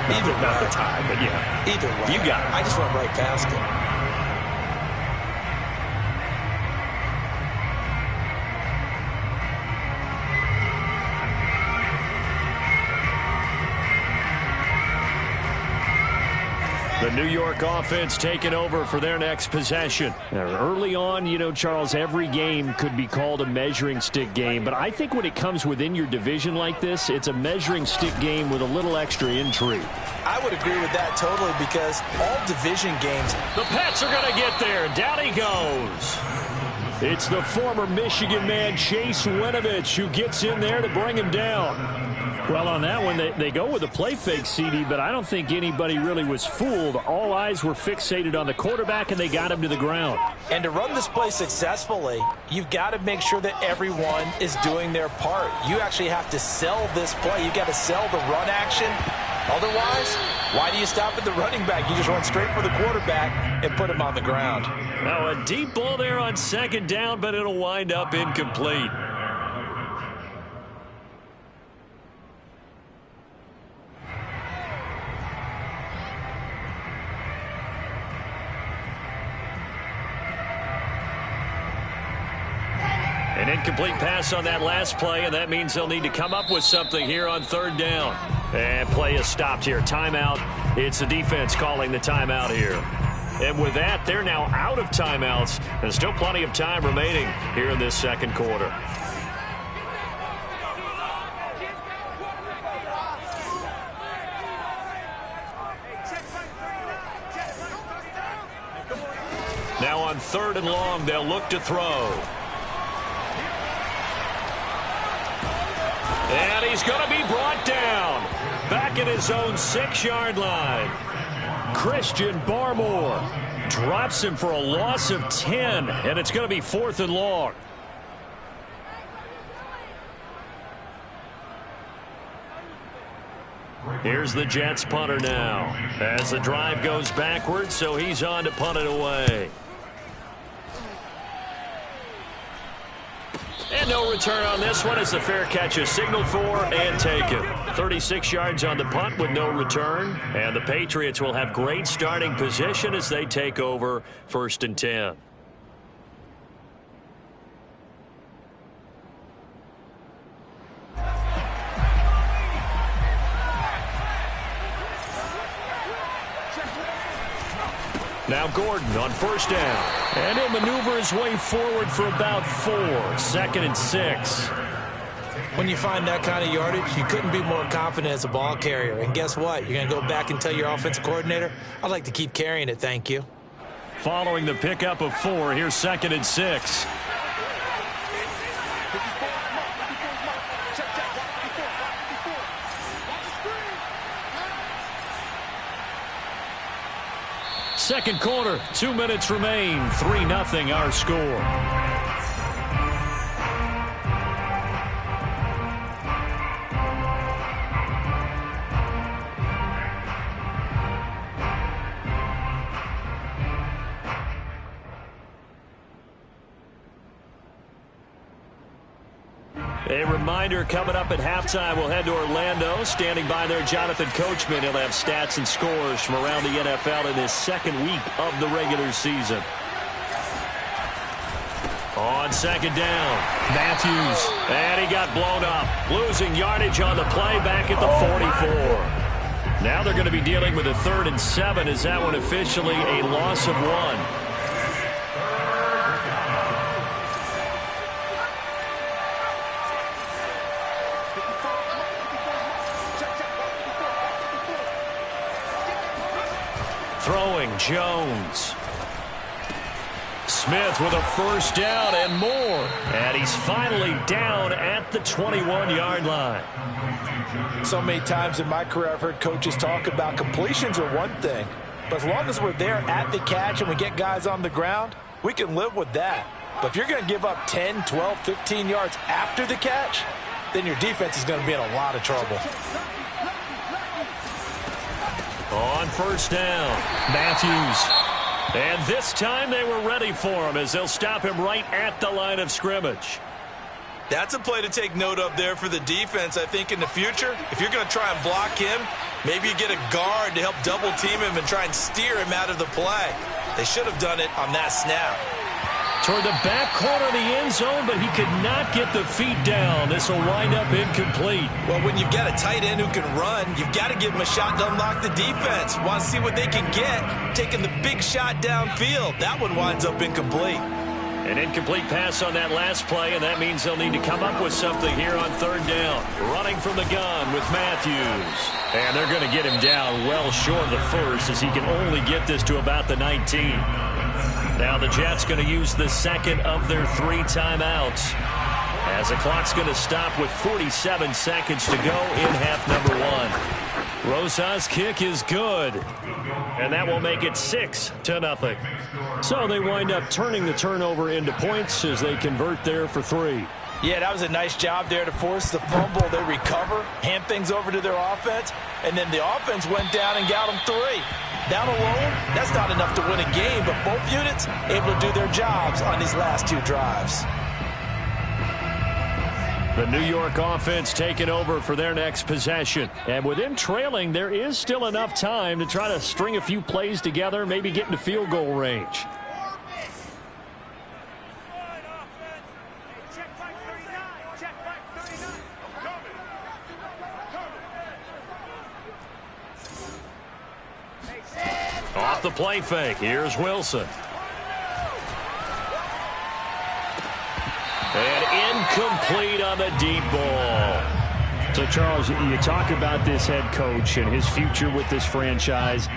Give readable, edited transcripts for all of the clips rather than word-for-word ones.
Not the time, but yeah. Either way. You got it. I just went right past it. The New York offense taking over for their next possession. Now, early on, you know, Charles, every game could be called a measuring stick game. But I think when it comes within your division like this, it's a measuring stick game with a little extra intrigue. I would agree with that totally because all division games. The Pats are going to get there. Down he goes. It's the former Michigan man, Chase Winovich, who gets in there to bring him down. Well, on that one, they go with a play fake, CD, but I don't think anybody really was fooled. All eyes were fixated on the quarterback, and they got him to the ground. And to run this play successfully, you've got to make sure that everyone is doing their part. You actually have to sell this play. You've got to sell the run action. Otherwise, why do you stop at the running back? You just run straight for the quarterback and put him on the ground. Now, a deep ball there on second down, but it'll wind up incomplete. An incomplete pass on that last play, and that means they'll need to come up with something here on third down. And play is stopped here. Timeout. It's the defense calling the timeout here. And with that, they're now out of timeouts. And still plenty of time remaining here in this second quarter. Now on third and long, they'll look to throw. And he's going to be brought down. Back at his own 6-yard line. Christian Barmore drops him for a loss of 10. And it's going to be fourth and long. Here's the Jets punter now. As the drive goes backwards, so he's on to punt it away. And no return on this one as the fair catch is signaled for and taken. 36 yards on the punt with no return. And the Patriots will have great starting position as they take over first and 10. Now Gordon on first down. And he'll maneuver his way forward for about 4. Second and 6. When you find that kind of yardage, you couldn't be more confident as a ball carrier. And guess what? You're going to go back and tell your offensive coordinator, I'd like to keep carrying it, thank you. Following the pickup of 4, here's second and 6. Second quarter, 2 minutes remain. 3-0 our score. A reminder, coming up at halftime, we'll head to Orlando. Standing by there, Jonathan Coachman. He'll have stats and scores from around the NFL in his second week of the regular season. On second down, Matthews. And he got blown up. Losing yardage on the play back at the 44. Now they're going to be dealing with a 3rd and 7. Is that one officially a loss of 1? Throwing, Jones. Smith with a first down and more. And he's finally down at the 21-yard line. So many times in my career I've heard coaches talk about completions are one thing. But as long as we're there at the catch and we get guys on the ground, we can live with that. But if you're going to give up 10, 12, 15 yards after the catch, then your defense is going to be in a lot of trouble. On first down, Matthews. And this time they were ready for him as they'll stop him right at the line of scrimmage. That's a play to take note of there for the defense, I think, in the future. If you're going to try and block him, Maybe you get a guard to help double team him and try and steer him out of the play. They should have done it on that snap. Toward the back corner of the end zone, but he could not get the feet down. This will wind up incomplete. Well, when you've got a tight end who can run, you've got to give him a shot to unlock the defense. Want to see what they can get, taking the big shot downfield. That one winds up incomplete. An incomplete pass on that last play, and that means they'll need to come up with something here on third down. Running from the gun with Matthews. And they're going to get him down well short of the first, as he can only get this to about the 19. Now the Jets going to use the second of their 3 timeouts, as the clock's going to stop with 47 seconds to go in half number 1. Rosas' kick is good, and that will make it 6-0. So they wind up turning the turnover into points as they convert there for 3. Yeah, that was a nice job there to force the fumble. They recover, hand things over to their offense, and then the offense went down and got them 3. That alone, that's not enough to win a game, but both units able to do their jobs on these last 2 drives. The New York offense taking over for their next possession. And with them trailing, there is still enough time to try to string a few plays together, maybe get into field goal range. Off the play fake, here's Wilson. And incomplete on the deep ball. So, Charles, you talk about this head coach and his future with this franchise.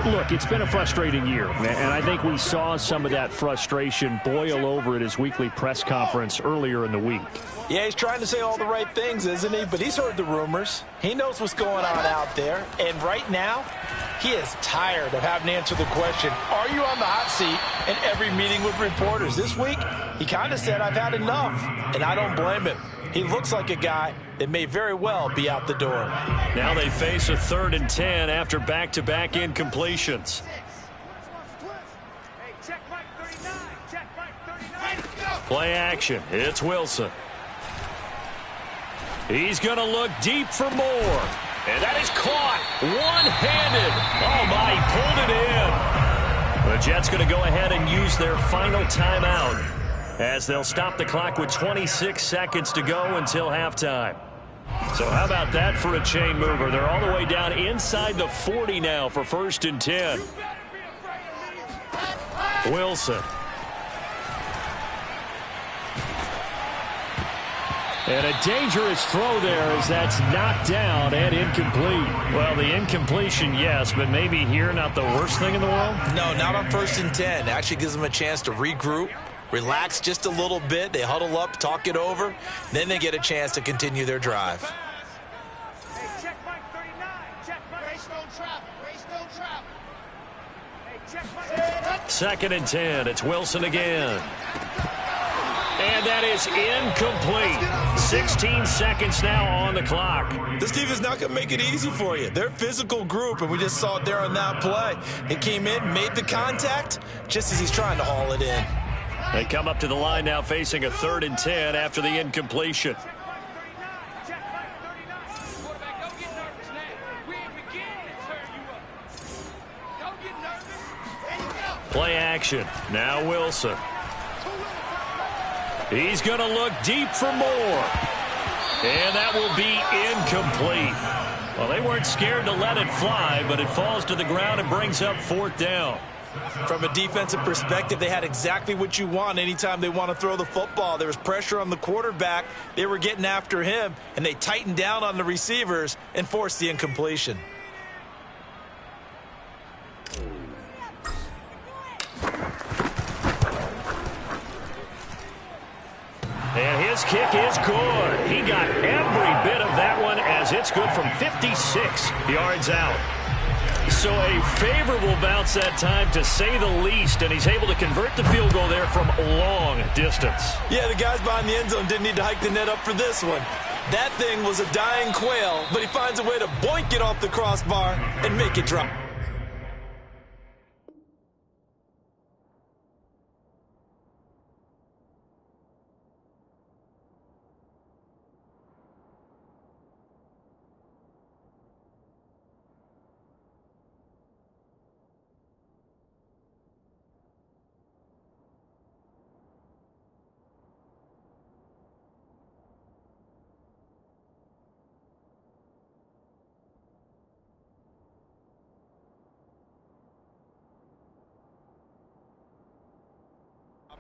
Look, it's been a frustrating year, and I think we saw some of that frustration boil over at his weekly press conference earlier in the week. Yeah, he's trying to say all the right things, isn't he? But he's heard the rumors. He knows what's going on out there. And right now, he is tired of having to answer the question, are you on the hot seat in every meeting with reporters? This week, he kind of said, I've had enough. And I don't blame him. He looks like a guy that may very well be out the door. Now they face a 3rd and 10 after back-to-back incompletions. Play action. It's Wilson. He's going to look deep for more. And that is caught one-handed. Oh, my, he pulled it in. The Jets going to go ahead and use their final timeout, as they'll stop the clock with 26 seconds to go until halftime. So how about that for a chain mover? They're all the way down inside the 40 now for 1st and 10. Wilson. And a dangerous throw there as that's knocked down and incomplete. Well, the incompletion, yes, but maybe here not the worst thing in the world? No, not on 1st and 10. Actually gives them a chance to regroup, relax just a little bit. They huddle up, talk it over. Then they get a chance to continue their drive. Hey, check Mike 39. Check Mike. Race don't travel. Race don't travel. Hey, check Mike. 2nd and 10. It's Wilson again. And that is incomplete. 16 seconds now on the clock. This team is not going to make it easy for you. They're a physical group, and we just saw it there on that play. He came in, made the contact, just as he's trying to haul it in. They come up to the line now facing a 3rd and 10 after the incompletion. Play action. Now Wilson. He's going to look deep for more. And that will be incomplete. Well, they weren't scared to let it fly, but it falls to the ground and brings up 4th down. From a defensive perspective, they had exactly what you want anytime they want to throw the football. There was pressure on the quarterback. They were getting after him, and they tightened down on the receivers and forced the incompletion. And his kick is good. He got every bit of that one, as it's good from 56 yards out. So a favorable bounce that time, to say the least, and he's able to convert the field goal there from long distance. Yeah, the guys behind the end zone didn't need to hike the net up for this one. That thing was a dying quail, but he finds a way to boink it off the crossbar and make it drop.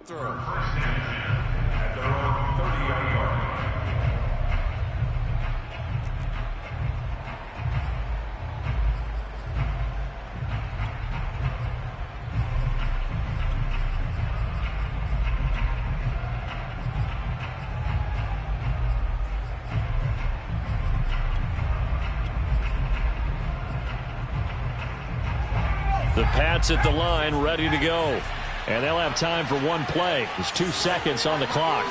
throw. At their own 30-yard line. The Pats at the line, ready to go. And they'll have time for one play. There's 2 seconds on the clock.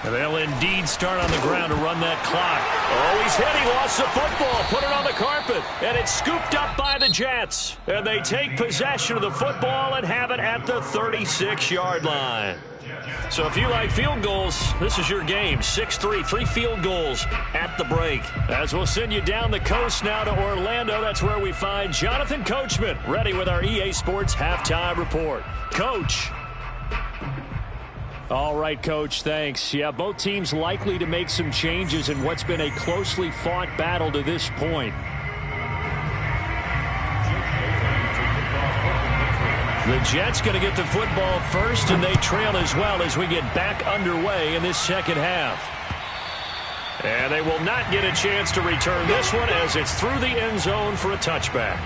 And they'll indeed start on the ground to run that clock. Oh, he's hit. He lost the football. Put it on the carpet. And it's scooped up by the Jets. And they take possession of the football and have it at the 36-yard line. So if you like field goals, this is your game. 6-3, 3 field goals at the break. As we'll send you down the coast now to Orlando, that's where we find Jonathan Coachman, ready with our EA Sports Halftime Report. Coach. All right, Coach, thanks. Yeah, both teams likely to make some changes in what's been a closely fought battle to this point. The Jets going to get the football first, and they trail as well as we get back underway in this second half. And they will not get a chance to return this one as it's through the end zone for a touchback.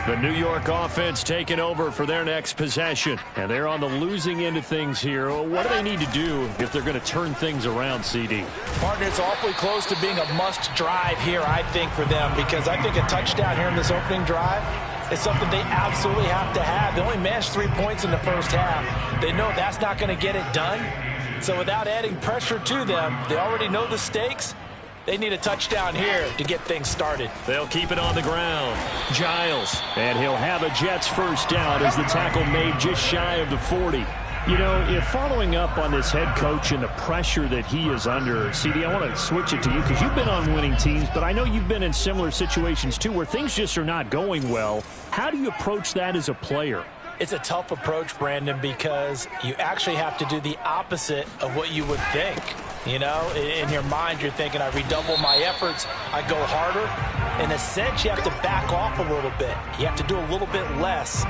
The New York offense taking over for their next possession. And they're on the losing end of things here. What do they need to do if they're going to turn things around, CD? Partner, it's awfully close to being a must drive here, I think, for them, because I think a touchdown here in this opening drive is something they absolutely have to have. They only managed 3 points in the first half. They know that's not going to get it done. So without adding pressure to them, they already know the stakes. They need a touchdown here to get things started. They'll keep it on the ground. Giles. And he'll have a Jets first down as the tackle made just shy of the 40. You know, if following up on this head coach and the pressure that he is under, CD, I want to switch it to you because you've been on winning teams, but I know you've been in similar situations too where things just are not going well. How do you approach that as a player? It's a tough approach, Brandon, because you actually have to do the opposite of what you would think. You know, in your mind, you're thinking, I redouble my efforts, I go harder. In a sense, you have to back off a little bit. You have to do a little bit less.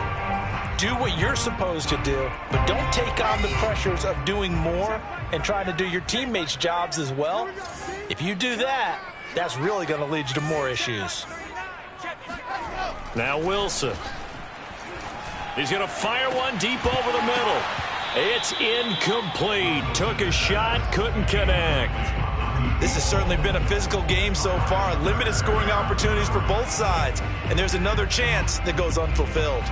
Do what you're supposed to do, but don't take on the pressures of doing more and trying to do your teammates' jobs as well. If you do that, that's really going to lead you to more issues. Now Wilson. He's going to fire one deep over the middle. It's incomplete. Took a shot, couldn't connect. This has certainly been a physical game so far. Limited scoring opportunities for both sides. And there's another chance that goes unfulfilled.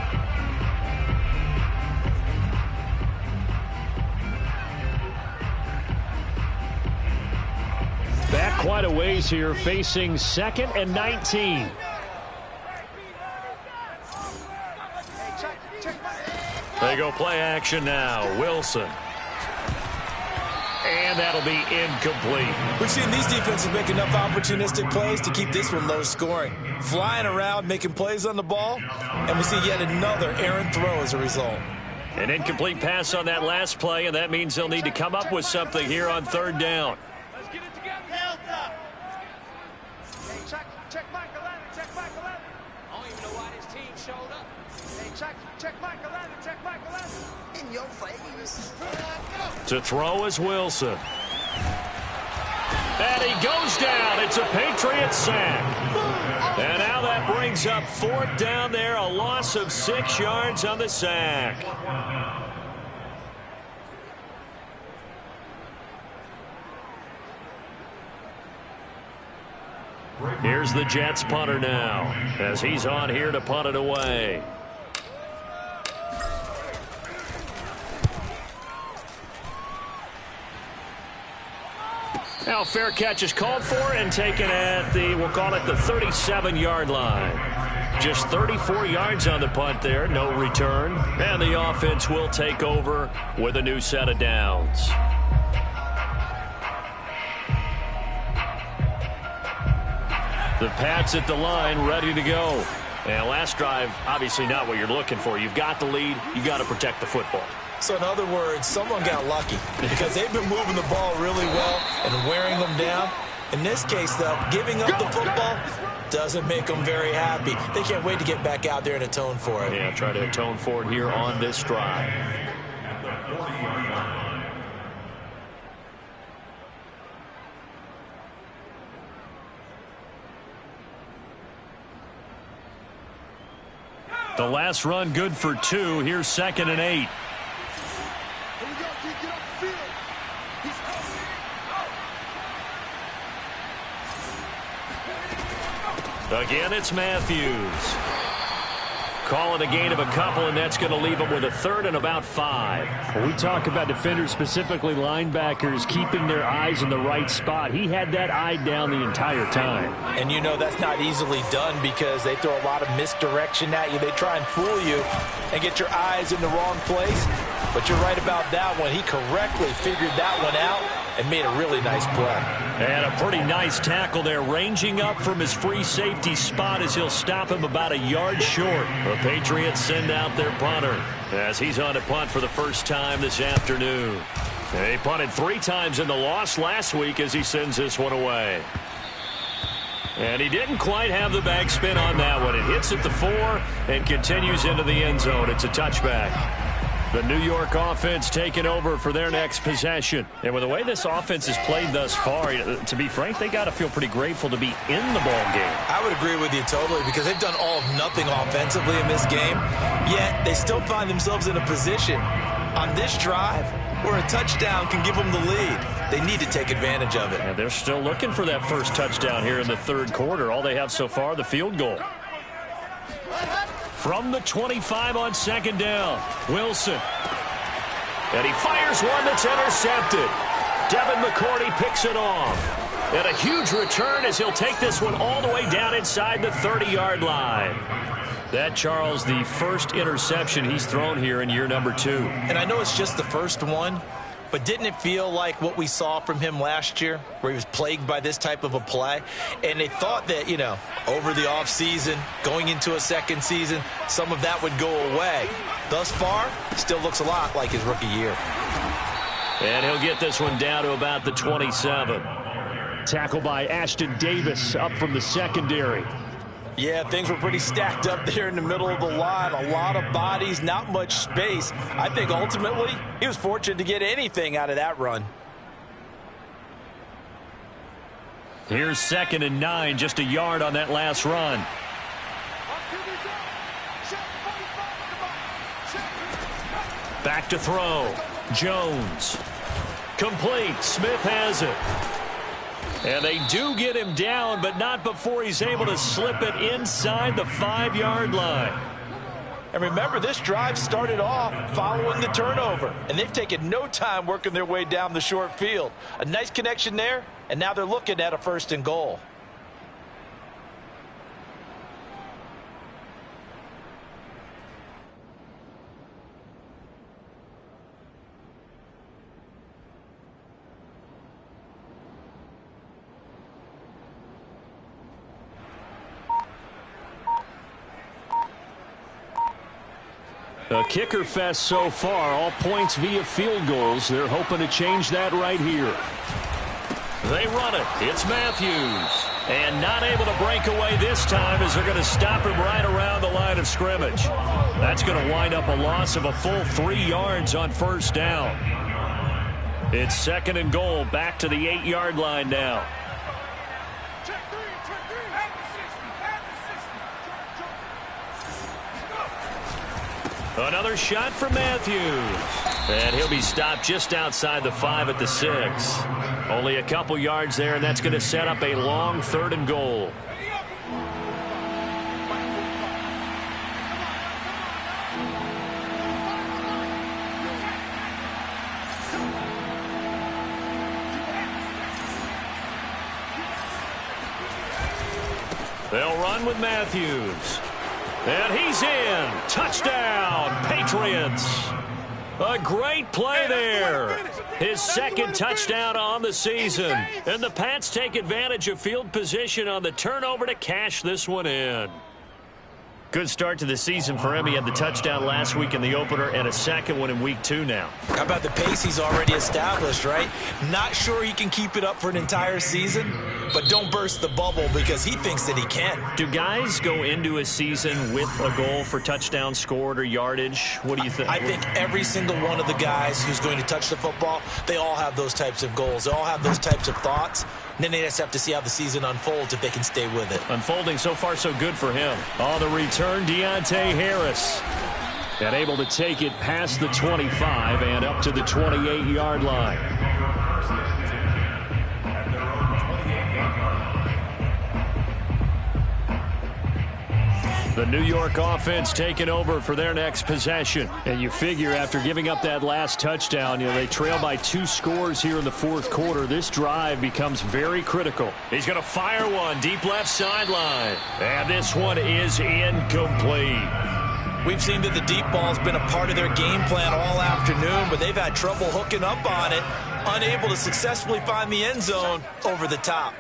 Back quite a ways here, facing 2nd and 19. They go play action now. Wilson. And that'll be incomplete. We've seen these defenses make enough opportunistic plays to keep this one low scoring. Flying around, making plays on the ball, and we see yet another errant throw as a result. An incomplete pass on that last play, and that means they'll need to come up with something here on 3rd down. Let's get it together. Delta. Hey, check Mike 11. Check Mike 11. I don't even know why this team showed up. Hey, check Mike 11. Check Mike 11. In your face. To throw is Wilson. And he goes down. It's a Patriot sack. And now that brings up 4th down there. A loss of 6 yards on the sack. Here's the Jets punter now as he's on here to punt it away. Now fair catch is called for and taken at the, we'll call it the 37-yard line. Just 34 yards on the punt there, no return. And the offense will take over with a new set of downs. The Pats at the line, ready to go. And last drive, obviously not what you're looking for. You've got the lead. You got to protect the football. So in other words, someone got lucky because they've been moving the ball really well and wearing them down. In this case, though, giving up the football doesn't make them very happy. They can't wait to get back out there and atone for it. Yeah, try to atone for it here on this drive. The last run good for 2. Here's 2nd and 8. Again, it's Matthews. Call it a gain of a couple, and that's going to leave them with a 3rd and about 5. When we talk about defenders, specifically linebackers, keeping their eyes in the right spot, he had that eye down the entire time. And you know that's not easily done because they throw a lot of misdirection at you. They try and fool you and get your eyes in the wrong place. But you're right about that one. He correctly figured that one out and made a really nice play. And a pretty nice tackle there, ranging up from his free safety spot as he'll stop him about a yard short. The Patriots send out their punter as he's on to punt for the first time this afternoon. They punted 3 times in the loss last week as he sends this one away. And he didn't quite have the bag spin on that one. It hits at the 4 and continues into the end zone. It's a touchback. The New York offense taking over for their next possession. And with the way this offense has played thus far, to be frank, they got to feel pretty grateful to be in the ball game. I would agree with you totally because they've done all of nothing offensively in this game, yet they still find themselves in a position on this drive where a touchdown can give them the lead. They need to take advantage of it. And they're still looking for that first touchdown here in the 3rd quarter. All they have so far, the field goal. From the 25 on 2nd down, Wilson. And he fires one that's intercepted. Devin McCourty picks it off. And a huge return as he'll take this one all the way down inside the 30-yard line. That, Charles, the first interception he's thrown here in year number 2. And I know it's just the first one, but didn't it feel like what we saw from him last year, where he was plagued by this type of a play? And they thought that, over the offseason, going into a second season, some of that would go away. Thus far, still looks a lot like his rookie year. And he'll get this one down to about the 27. Tackle by Ashton Davis up from the secondary. Yeah, things were pretty stacked up there in the middle of the line. A lot of bodies, not much space. I think ultimately he was fortunate to get anything out of that run. Here's 2nd and 9, just a yard on that last run. Back to throw. Jones. Complete. Smith has it. And they do get him down, but not before he's able to slip it inside the 5-yard line. And remember, this drive started off following the turnover, and they've taken no time working their way down the short field. A nice connection there, and now they're looking at a 1st and goal. A kicker fest so far, all points via field goals. They're hoping to change that right here. They run it. It's Matthews. And not able to break away this time as they're going to stop him right around the line of scrimmage. That's going to wind up a loss of a full 3 yards on 1st down. It's 2nd and goal, back to the 8-yard line now. Another shot for Matthews. And he'll be stopped just outside the 5 at the 6. Only a couple yards there, and that's going to set up a long 3rd and goal. They'll run with Matthews. And he's in. Touchdown, Patriots. A great play there. His 2nd touchdown on the season. And the Pats take advantage of field position on the turnover to cash this one in. Good start to the season for him. He had the touchdown last week in the opener and a second one in week 2 now. How about the pace he's already established, right? Not sure he can keep it up for an entire season, but don't burst the bubble because he thinks that he can. Do guys go into a season with a goal for touchdown scored or yardage? What do you think? I think every single one of the guys who's going to touch the football, they all have those types of goals. They all have those types of thoughts. And then they just have to see how the season unfolds if they can stay with it. Unfolding so far so good for him. On the return, Deontay Harris. And able to take it past the 25 and up to the 28-yard line. The New York offense taking over for their next possession. And you figure after giving up that last touchdown, they trail by 2 scores here in the fourth quarter. This drive becomes very critical. He's going to fire one deep left sideline. And this one is incomplete. We've seen that the deep ball's been a part of their game plan all afternoon, but they've had trouble hooking up on it, unable to successfully find the end zone over the top.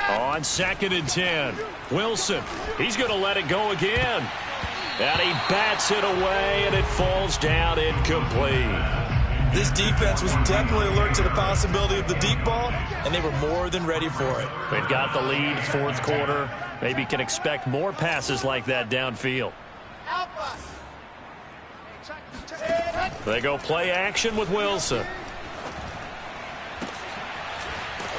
On 2nd and 10, Wilson, he's going to let it go again. And he bats it away, and it falls down incomplete. This defense was definitely alert to the possibility of the deep ball, and they were more than ready for it. They've got the lead, fourth quarter. Maybe can expect more passes like that downfield. They go play action with Wilson.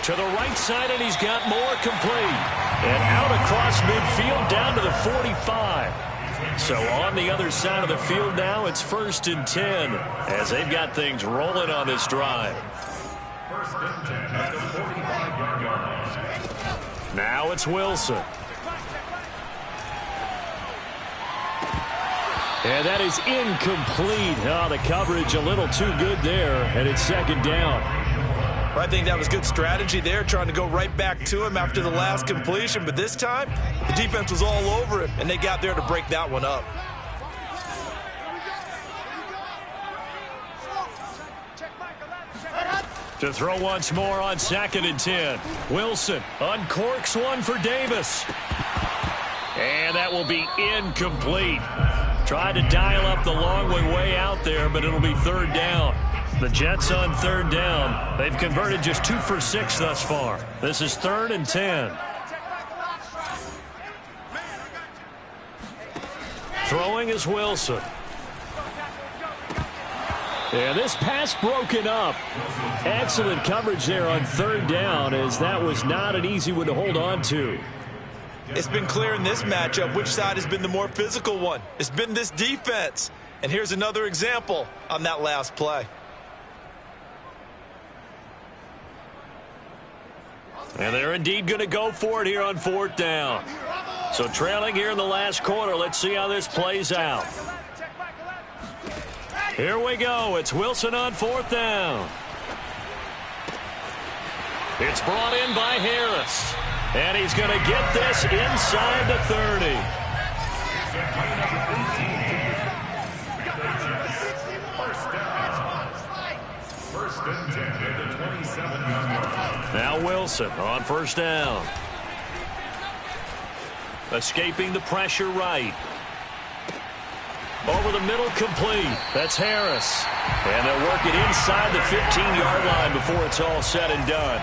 To the right side, and he's got more complete. And out across midfield down to the 45. So on the other side of the field now, it's 1st and 10 as they've got things rolling on this drive. Now it's Wilson. And that is incomplete. Oh, the coverage a little too good there, and it's 2nd down. I think that was good strategy there, trying to go right back to him after the last completion. But this time, the defense was all over him, and they got there to break that one up. To throw once more on 2nd and 10. Wilson uncorks one for Davis. And that will be incomplete. Tried to dial up the long one way out there, but it'll be 3rd down. The Jets on 3rd down. They've converted just 2 for 6 thus far. This is 3rd and 10. Throwing is Wilson. And this pass broken up. Excellent coverage there on 3rd down, as that was not an easy one to hold on to. It's been clear in this matchup which side has been the more physical one. It's been this defense. And here's another example on that last play. And they're indeed going to go for it here on 4th down. So trailing here in the last quarter. Let's see how this plays out. Here we go. It's Wilson on 4th down. It's brought in by Harris. And he's going to get this inside the 30. First and 10 at the 27-yard line. Now Wilson on 1st down. Escaping the pressure right. Over the middle, complete. That's Harris. And they'll work it inside the 15-yard line before it's all said and done.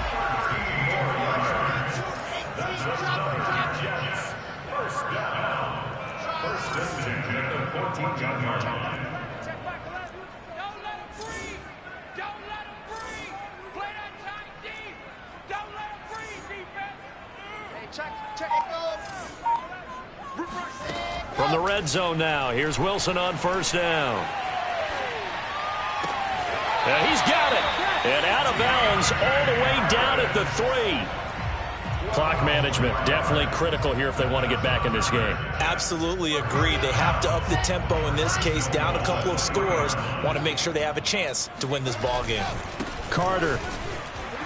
From the red zone now, here's Wilson on 1st down. And he's got it. And out of bounds all the way down at the 3. Clock management definitely critical here if they want to get back in this game. Absolutely agree. They have to up the tempo in this case, down a couple of scores. Want to make sure they have a chance to win this ball game. Carter.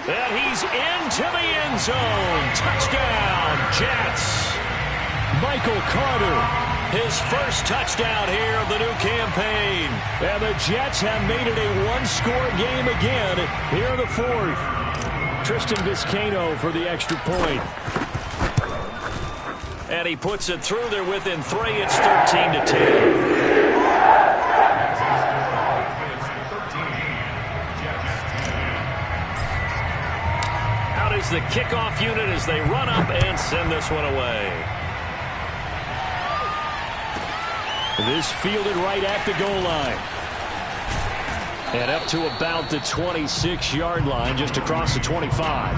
And he's into the end zone. Touchdown, Jets. Michael Carter. His first touchdown here of the new campaign. And the Jets have made it a one-score game again here in the 4th. Tristan Vizcaino for the extra point. And he puts it through there within 3. It's 13-10. Out is the kickoff unit as they run up and send this one away. This fielded right at the goal line. And up to about the 26-yard line, just across the 25.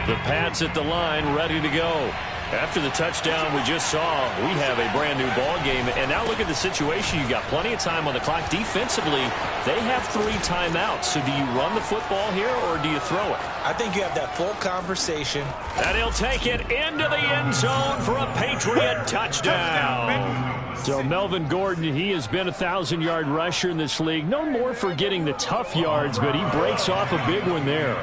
The Pats at the line, ready to go. After the touchdown we just saw, we have a brand-new ball game. And now look at the situation. You got plenty of time on the clock. Defensively, they have 3 timeouts. So do you run the football here or do you throw it? I think you have that full conversation. And he'll take it into the end zone for a Patriot touchdown. So Melvin Gordon, he has been a 1,000-yard rusher in this league. No more for getting the tough yards, but he breaks off a big one there.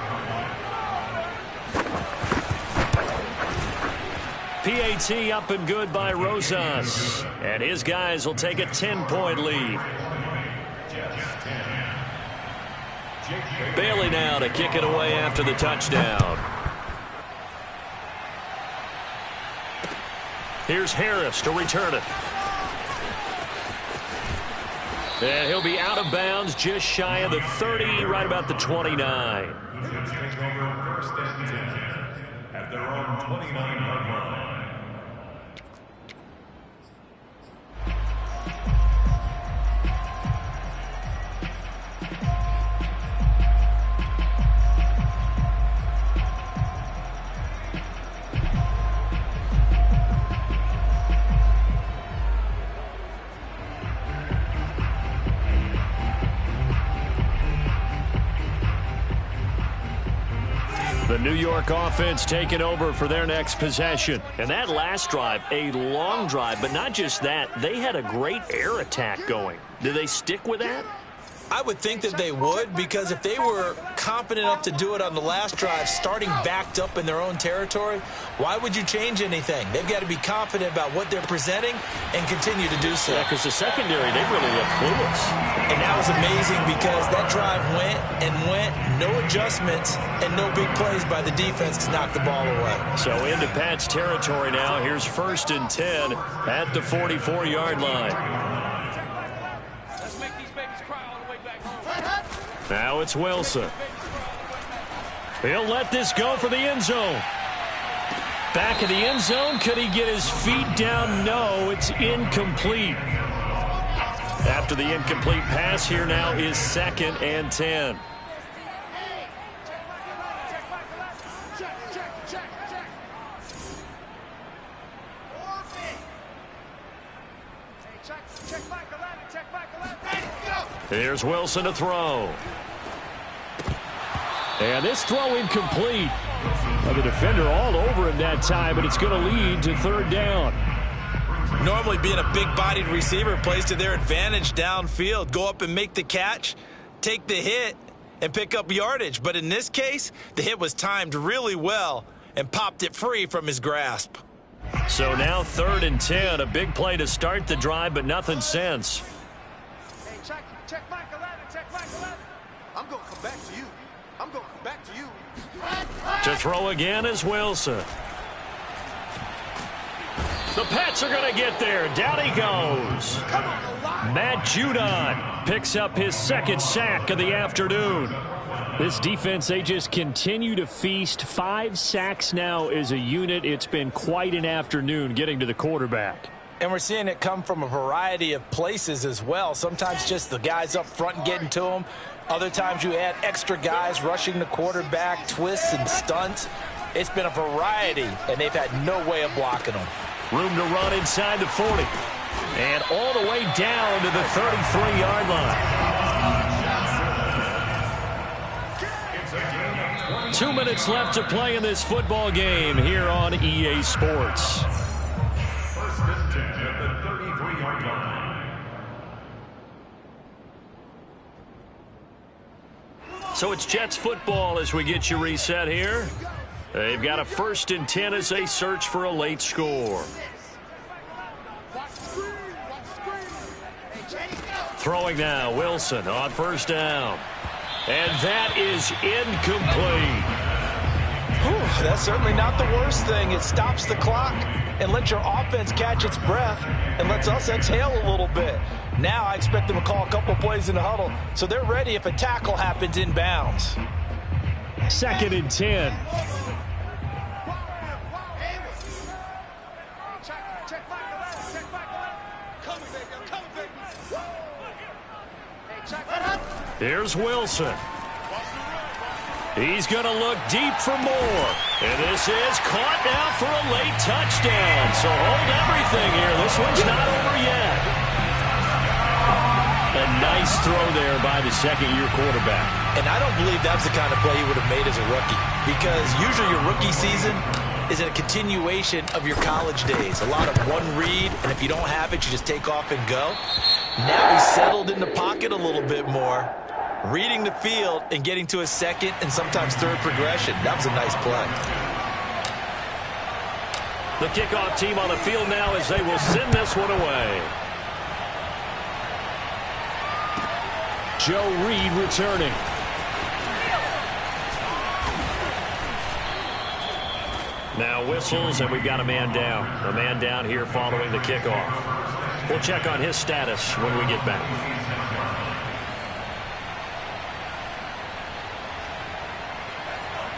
PAT up and good by Rosas. And his guys will take a 10-point lead. Bailey now to kick it away after the touchdown. Here's Harris to return it. And he'll be out of bounds just shy of the 30, right about the 29. First and 10 at their own 29-yard line. The New York offense taking over for their next possession. And that last drive, a long drive, but not just that. They had a great air attack going. Do they stick with that? I would think that they would, because if they were competent enough to do it on the last drive, starting backed up in their own territory, why would you change anything? They've got to be confident about what they're presenting and continue to do so. Yeah, because the secondary, they really look clueless. And that was amazing because that drive went and went, no adjustments, and no big plays by the defense to knock the ball away. So into Pat's territory now. Here's 1st and 10 at the 44-yard line. Now it's Wilson. He'll let this go for the end zone. Back of the end zone. Could he get his feet down? No, it's incomplete. After the incomplete pass, here now is 2nd and 10. Here's Wilson to throw. And this throw incomplete. Well, the defender all over him that time, but it's going to lead to 3rd down. Normally being a big-bodied receiver plays to their advantage downfield. Go up and make the catch, take the hit, and pick up yardage. But in this case, the hit was timed really well and popped it free from his grasp. So now 3rd and 10. A big play to start the drive, but nothing since. Check Michael Allen, check Michael Allen. I'm going to come back to you. I'm going to come back to you. To throw again is Wilson. The Pats are going to get there. Down he goes. Matt Judon picks up his 2nd sack of the afternoon. This defense, they just continue to feast. 5 sacks now as a unit. It's been quite an afternoon getting to the quarterback. And we're seeing it come from a variety of places as well. Sometimes just the guys up front and getting to them. Other times you add extra guys rushing the quarterback, twists and stunts. It's been a variety, and they've had no way of blocking them. Room to run inside the 40. And all the way down to the 33-yard line. 2 minutes left to play in this football game here on EA Sports. So it's Jets football as we get you reset here. They've got a 1st and 10 as they search for a late score. Throwing now, Wilson on first down. And that is incomplete. Whew, that's certainly not the worst thing. It stops the clock and lets your offense catch its breath and lets us exhale a little bit. Now I expect them to call a couple plays in the huddle so they're ready if a tackle happens inbounds. 2nd and 10. Here's Wilson. He's going to look deep for more. And this is caught now for a late touchdown. So hold everything here. This one's not over yet. A nice throw there by the second-year quarterback. And I don't believe that's the kind of play he would have made as a rookie, because usually your rookie season is a continuation of your college days. A lot of one read, and if you don't have it, you just take off and go. Now he's settled in the pocket a little bit more, reading the field and getting to a second and sometimes third progression. That was a nice play. The kickoff team on the field now as they will send this one away. Joe Reed returning. Now whistles, and we've got a man down. A man down here following the kickoff. We'll check on his status when we get back.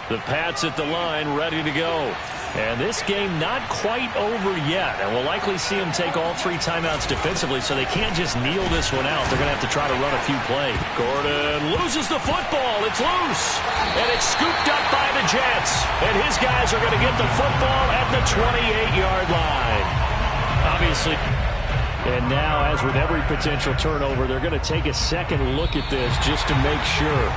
The Pats at the line, ready to go. And this game not quite over yet. And we'll likely see them take all 3 timeouts defensively, so they can't just kneel this one out. They're going to have to try to run a few plays. Gordon loses the football. It's loose. And it's scooped up by the Jets. And his guys are going to get the football at the 28-yard line. Obviously. And now, as with every potential turnover, they're going to take a second look at this just to make sure.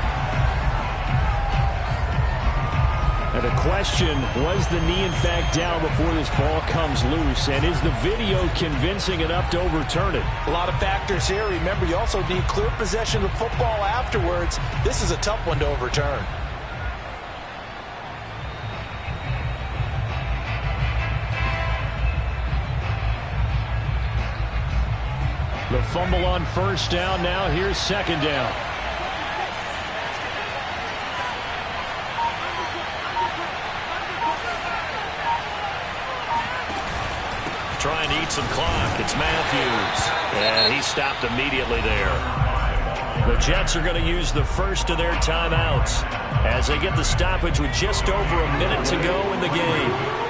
And the question, was the knee in fact down before this ball comes loose? And is the video convincing enough to overturn it? A lot of factors here. Remember, you also need clear possession of football afterwards. This is a tough one to overturn. The fumble on first down. Now here's second down. Trying to eat some clock. It's Matthews. And he stopped immediately there. The Jets are going to use the first of their timeouts as they get the stoppage with just over a minute to go in the game.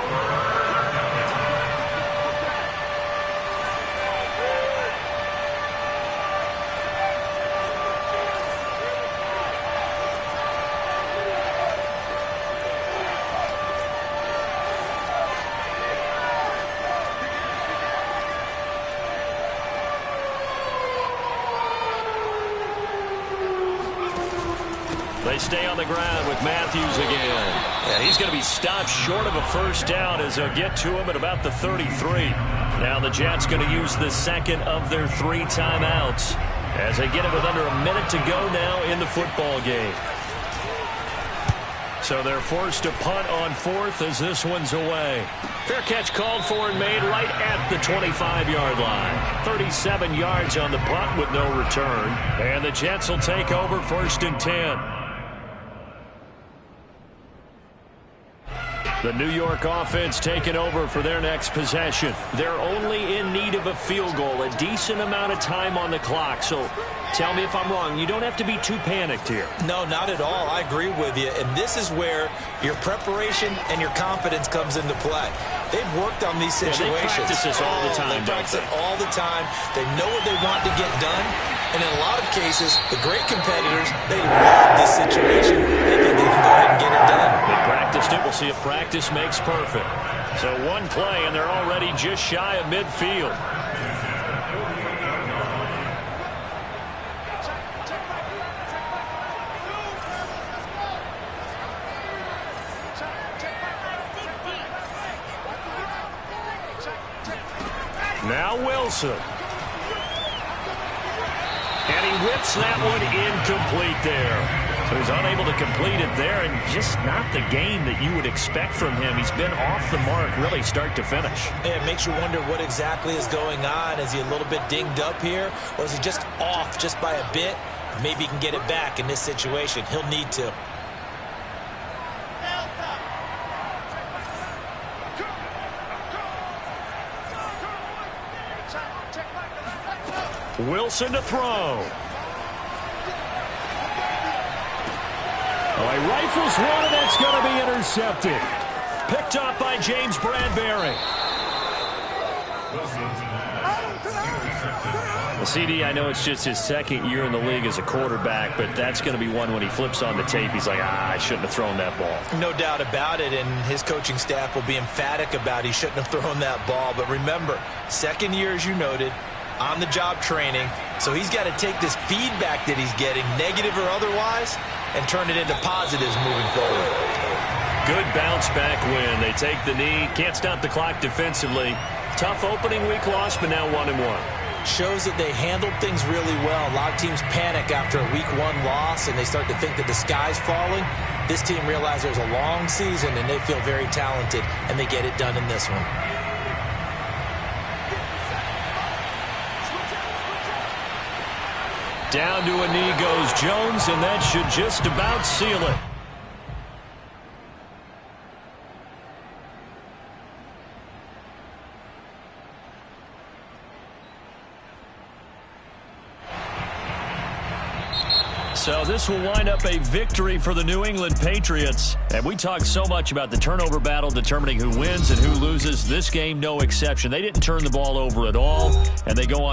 They stay on the ground with Matthews again. And he's going to be stopped short of a first down as they'll get to him at about the 33. Now the Jets going to use the second of their 3 timeouts as they get it with under a minute to go now in the football game. So they're forced to punt on 4th as this one's away. Fair catch called for and made right at the 25-yard line. 37 yards on the punt with no return. And the Jets will take over 1st and 10. The New York offense taking over for their next possession. They're only in need of a field goal, a decent amount of time on the clock. So tell me if I'm wrong. You don't have to be too panicked here. No, not at all. I agree with you. And this is where your preparation and your confidence comes into play. They've worked on these situations. Yeah, they practice this all the time, They practice it all the time. They know what they want to get done. And in a lot of cases, the great competitors, they love this situation. They think they can go ahead and get it done. They practiced it. We'll see if practice makes perfect. So one play, and they're already just shy of midfield. Now Wilson. And he whips that one incomplete there. So he's unable to complete it there, and just not the game that you would expect from him. He's been off the mark really start to finish. Yeah, it makes you wonder what exactly is going on. Is he a little bit dinged up here, or is he just off just by a bit? Maybe he can get it back in this situation. He'll need to. Wilson to throw. Oh, he rifles one, and that's going to be intercepted. Picked up by James Bradbury. The CD, I know it's just his second year in the league as a quarterback, but that's going to be one when he flips on the tape. He's like, I shouldn't have thrown that ball. No doubt about it, and his coaching staff will be emphatic about he shouldn't have thrown that ball. But remember, second year, as you noted, on-the-job training, so he's got to take this feedback that he's getting, negative or otherwise, and turn it into positives moving forward. Good bounce-back win. They take the knee, can't stop the clock defensively. Tough opening week loss, but now 1-1. Shows that they handled things really well. A lot of teams panic after a week 1 loss, and they start to think that the sky's falling. This team realized there's a long season, and they feel very talented, and they get it done in this one. Down to a knee goes Jones, and that should just about seal it. So this will wind up a victory for the New England Patriots. And we talk so much about the turnover battle determining who wins and who loses. This game, no exception. They didn't turn the ball over at all, and they go on to